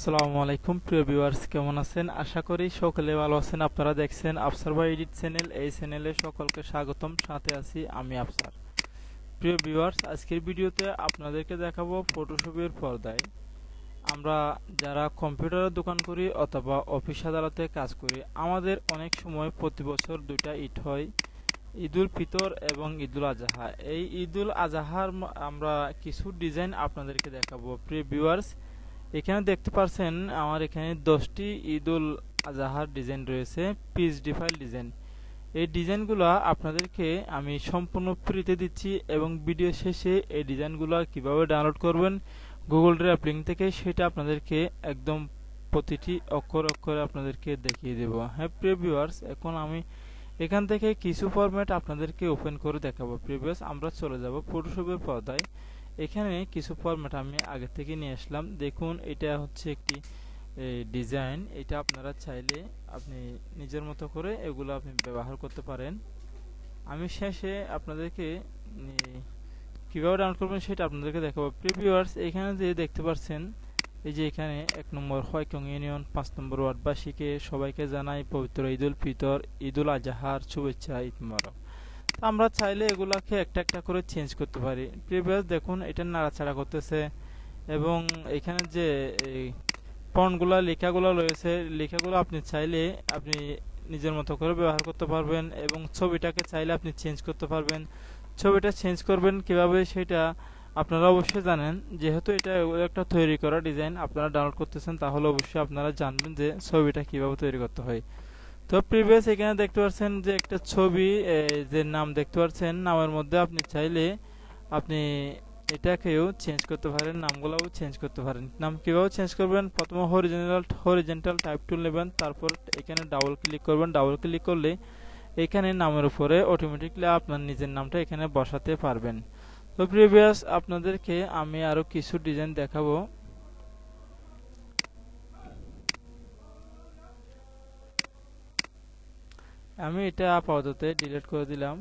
আসসালামু আলাইকুম প্রিয় ভিউয়ার্স, কেমন আছেন? আশা করি সকলে ভালো আছেন। আপনারা দেখছেন আফসার ভাই এডিট চ্যানেল। এই চ্যানেলে সকলকে স্বাগতম। সাথে আছি আমি আফসার। প্রিয় ভিউয়ার্স, আজকের ভিডিওতে আপনাদেরকে দেখাবো ফটোশপের পর্দায় আমরা যারা কম্পিউটারের দোকান করি অথবা অফিস আদালতে কাজ করি, আমাদের অনেক সময় প্রতি বছর দুইটা ঈদ হয়, ঈদুল ফিতর এবং ঈদুল আজহা। এই ঈদুল আজহার আমরা কিছু ডিজাইন আপনাদেরকে দেখাবো। প্রিয় ভিউয়ার্স, এখানে দেখতে পাচ্ছেন আমার এখানে 10টি ঈদুল আজহার ডিজাইন রয়েছে, পিএইচডি ফাইল ডিজাইন। এই ডিজাইনগুলো আপনাদেরকে আমি সম্পূর্ণ ফ্রিতে দিচ্ছি এবং ভিডিও শেষে এই ডিজাইনগুলো কিভাবে ডাউনলোড করবেন গুগল ড্রাইভ লিঙ্ক থেকে সেটা আপনাদেরকে একদম প্রতিটি অক্ষর অক্ষরে আপনাদেরকে দেখিয়ে দেব। হ্যাঁ প্রিয় ভিউয়ার্স, এখন আমি এখান থেকে কিছু ফরম্যাট আপনাদেরকে ওপেন করে দেখাবো। প্রিয় ভিউয়ার্স, আমরা চলে যাব ফটোশপের পর্দায়। এখানে কিছু ফরম্যাট আমি আগে থেকে নিয়ে আসলাম। দেখুন, এটা হচ্ছে একটি ডিজাইন। এটা আপনারা চাইলে আপনি নিজের মতো করে এগুলো আপনি ব্যবহার করতে পারেন। আমি শেষে আপনাদেরকে কিভাবে ডাউনলোড করবেন সেটা আপনাদেরকে দেখাবো। প্রিয় ভিউয়ার্স, এখানে যে দেখতে পাচ্ছেন, এই যে এখানে 1 নম্বর হয়কং ইউনিয়ন, 5 নম্বর ওয়ার্ডবাসীকে সবাইকে জানাই পবিত্র ঈদুল ফিতর, ঈদুল আজহার শুভেচ্ছা, ঈদ মোবারক। আমরা চাইলে এগুলাকে একটা একটা করে চেঞ্জ করতে পারি। প্রিভিয়াস দেখুন, এটা নাড়াচাড়া করতেছে এবং এখানে যে ফন্টগুলো লেখাগুলো রয়েছে, লেখাগুলো আপনি চাইলে আপনি নিজের মতো করে ব্যবহার করতে পারবেন এবং ছবিটাকে চাইলে আপনি চেঞ্জ করতে পারবেন। ছবিটা চেঞ্জ করবেন কিভাবে সেটা আপনারা অবশ্যই জানেন। যেহেতু এটা একটা তৈরি করা ডিজাইন আপনারা ডাউনলোড করতেছেন, তাহলে অবশ্যই আপনারা জানবেন যে ছবিটা কিভাবে তৈরি করতে হয়। তো প্রিভিয়াস এখানে দেখতে পাচ্ছেন যে একটা ছবি, যে নাম দেখতে পাচ্ছেন, নামের মধ্যে আপনি চাইলে আপনি এটাকেও চেঞ্জ করতে পারেন, নামগুলোও চেঞ্জ করতে পারেন। নাম কিভাবে চেঞ্জ করবেন? প্রথমে হরিজন্টাল টাইপ টুল নেবেন, তারপর এখানে ডাবল ক্লিক করবেন। ডাবল ক্লিক করলে এখানে নামের উপরে অটোমেটিকলি আপনার নিজের নামটা এখানে বসাতে পারবেন। তো প্রিভিয়াস আপনাদেরকে আমি আরো কিছু ডিজাইন দেখাবো। আমি এটা আপাতত ডিলিট করে দিলাম।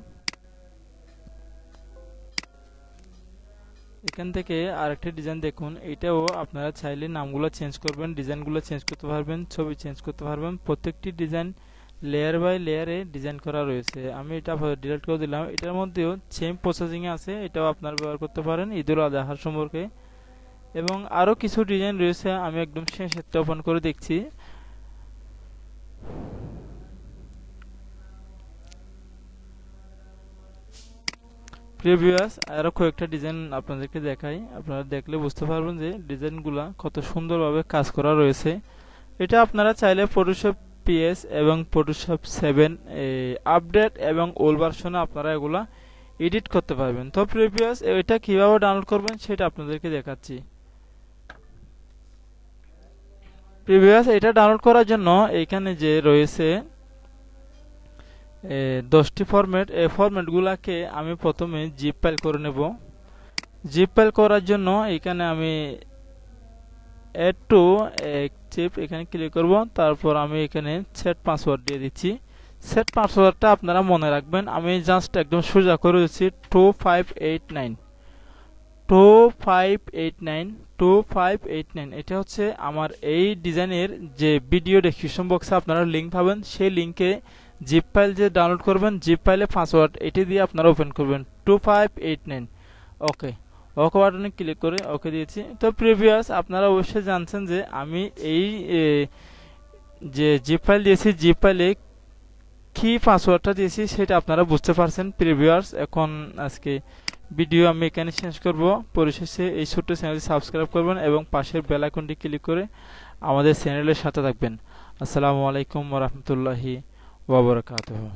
এখান থেকে আরেকটা ডিজাইন দেখুন, এটাও আপনারা চাইলে নামগুলো চেঞ্জ করবেন, ডিজাইনগুলো চেঞ্জ করতে পারবেন, ছবি চেঞ্জ করতে পারবেন। প্রত্যেকটি ডিজাইন লেয়ার বাই লেয়ারে ডিজাইন করা রয়েছে। আমি এটা ডিলিট করে দিলাম। এটার মধ্যেও সেম প্রসেসিং আছে, এটাও আপনারা ব্যবহার করতে পারেন ঈদুল আজহার সম্পর্কে। এবং আরো কিছু ডিজাইন রয়েছে, আমি একদম শেষেরটা ওপেন করে দেখছি। প্রিয় ভিউয়ার্স, আরো কয়েকটা ডিজাইন আপনাদেরকে দেখাই। আপনারা দেখলে বুঝতে পারবেন যে ডিজাইনগুলা কত সুন্দরভাবে কাজ করা রয়েছে। এটা আপনারা চাইলে ফটোশপ PS এবং ফটোশপ 7 আপডেট এবং ওল্ড ভার্সনে আপনারা এগুলা এডিট করতে পারবেন। তো প্রিয় ভিউয়ার্স, এটা কিভাবে ডাউনলোড করবেন সেটা আপনাদেরকে দেখাচ্ছি। প্রিয় ভিউয়ার্স, এটা ডাউনলোড করার জন্য এখানে যে রয়েছে 10টি ফরম্যাট, এই ফরম্যাটগুলোকে আমি প্রথমে জিপ ফাইল করে নেব। জিপ ফাইল করার জন্য এখানে আমি অ্যাড টু চিপ এখানে ক্লিক করব। তারপর আমি এখানে সেট পাসওয়ার্ড দিয়ে দিচ্ছি। সেট পাসওয়ার্ডটা আপনারা মনে রাখবেন। আমি জাস্ট একদম সোজা করে দিচ্ছি 2589। এটা হচ্ছে আমার এই ডিজাইনের যে ভিডিও ডেসক্রিপশন বক্সে আপনারা লিঙ্ক পাবেন, সেই লিঙ্কে জিপ ফাইল যে ডাউনলোড করবেন, জিপ ফাইলে পাসওয়ার্ড এটি দিয়ে আপনারা ওপেন করবেন 2589। ওকে বাটনে ক্লিক করে ওকে দিয়েছি। তো প্রিভিয়াস আপনারা অবশ্যই জানছেন যে আমি এই যে জিপ ফাইল দিয়েছি, জিপ ফাইলে কি পাসওয়ার্ডটা দিয়েছি সেটা আপনারা বুঝতে পারছেন। প্রিভিয়াস এখন আজকে ভিডিও আমি এখানে শেষ করব। পরিশেষে এই ছোট্ট চ্যানেলটি সাবস্ক্রাইব করবেন এবং পাশের বেল আইকনটি ক্লিক করে আমাদের চ্যানেলের সাথে থাকবেন। আসসালামু আলাইকুম ওয়া রাহমাতুল্লাহি ওয়া বারাকাতুহু।